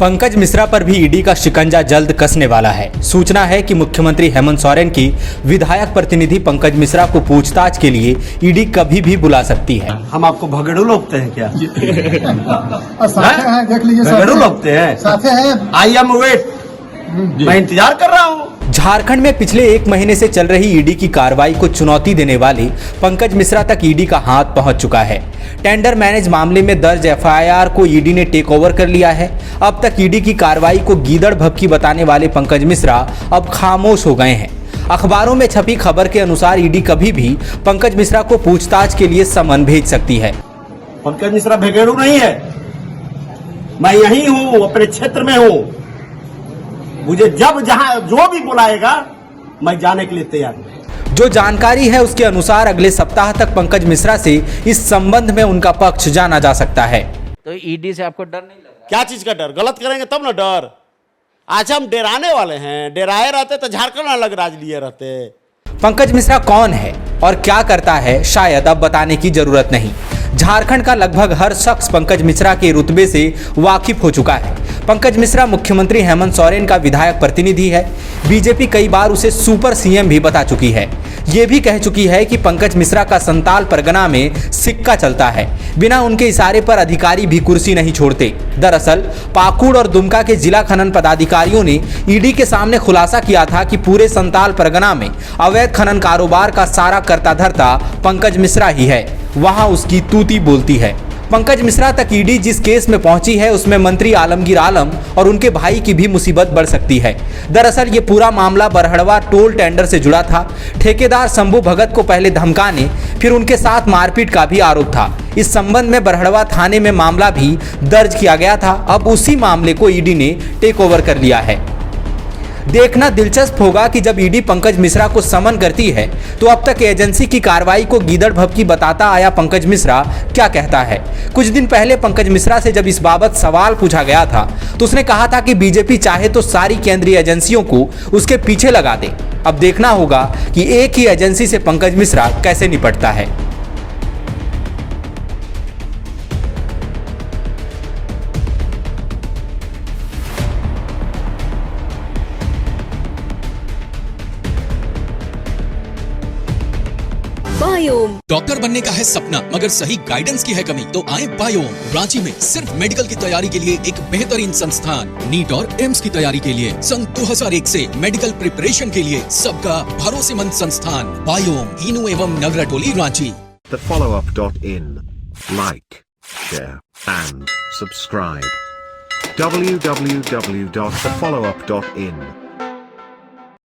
पंकज मिश्रा पर भी ईडी का शिकंजा जल्द कसने वाला है। सूचना है कि मुख्यमंत्री हेमंत सोरेन की विधायक प्रतिनिधि पंकज मिश्रा को पूछताछ के लिए ईडी कभी भी बुला सकती है। हम आपको भगड़ू लोगते हैं क्या? साथे हैं, देख लीजिए भगड़ू लोगते हैं, साथे हैं। आई एम वेट, मैं इंतजार कर रहा हूँ। झारखंड में पिछले 1 महीने से चल रही ईडी की कार्रवाई को चुनौती देने वाले पंकज मिश्रा तक ईडी का हाथ पहुंच चुका है। टेंडर मैनेज मामले में दर्ज एफआईआर को ईडी ने टेक ओवर कर लिया है। अब तक ईडी की कार्रवाई को गीदड़ भभकी बताने वाले पंकज मिश्रा अब खामोश हो गए हैं। अखबारों में छपी खबर के अनुसार ईडी कभी भी पंकज मिश्रा को पूछताछ के लिए समन भेज सकती है। पंकज मिश्रा भगेड़ू नहीं है, मैं यही हूँ, अपने क्षेत्र में हूँ। मुझे जब जहां जो भी बुलाएगा मैं जाने के लिए तैयार हूं। जो जानकारी है उसके अनुसार अगले सप्ताह तक पंकज मिश्रा से इस संबंध में उनका पक्ष जाना जा सकता है। तो ईडी से आपको डर नहीं लग रहा? क्या चीज का डर? गलत करेंगे तब ना डर। आज हम डराने वाले हैं, डराए रहते तो झारखंड अलग राज लिए रहते। पंकज मिश्रा कौन है और क्या करता है शायद अब बताने की जरूरत नहीं। झारखंड का लगभग हर शख्स पंकज मिश्रा के रुतबे से वाकिफ हो चुका है। पंकज मिश्रा मुख्यमंत्री हेमंत सोरेन का विधायक प्रतिनिधि है। बीजेपी कई बार उसे सुपर सीएम भी बता चुकी है। ये भी कह चुकी है कि पंकज मिश्रा का संताल परगना में सिक्का चलता है। बिना उनके इशारे पर अधिकारी भी कुर्सी नहीं छोड़ते। दरअसल पाकुड़ और दुमका के जिला खनन पदाधिकारियों ने ईडी के सामने खुलासा किया था कि पूरे संताल परगना में अवैध खनन कारोबार का सारा कर्ता धर्ता पंकज मिश्रा ही है। वहां उसकी तूती बोलती है। पंकज मिश्रा तक ईडी जिस केस में पहुंची है उसमें मंत्री आलमगीर आलम और उनके भाई की भी मुसीबत बढ़ सकती है। दरअसल ये पूरा मामला बरहड़वा टोल टेंडर से जुड़ा था। ठेकेदार शंभू भगत को पहले धमकाने फिर उनके साथ मारपीट का भी आरोप था। इस संबंध में बरहड़वा थाने में मामला भी दर्ज किया गया था। अब उसी मामले को ईडी ने टेक ओवर कर लिया है। देखना दिलचस्प होगा कि जब ईडी पंकज मिश्रा को समन करती है तो अब तक एजेंसी की कार्रवाई को गीदड़ भभकी बताता आया पंकज मिश्रा क्या कहता है। कुछ दिन पहले पंकज मिश्रा से जब इस बाबत सवाल पूछा गया था तो उसने कहा था कि बीजेपी चाहे तो सारी केंद्रीय एजेंसियों को उसके पीछे लगा दे। अब देखना होगा कि एक ही एजेंसी से पंकज मिश्रा कैसे निपटता है। बायोम। डॉक्टर बनने का है सपना मगर सही गाइडेंस की है कमी, तो आए बायोम। रांची में सिर्फ मेडिकल की तैयारी के लिए एक बेहतरीन संस्थान, नीट और एम्स की तैयारी के लिए सन 2001 से मेडिकल प्रिपरेशन के लिए सबका भरोसेमंद संस्थान बायोम, इनू एवं नगराटोली, Ranchi. thefollowup.in. Like, share and subscribe. www.thefollowup.in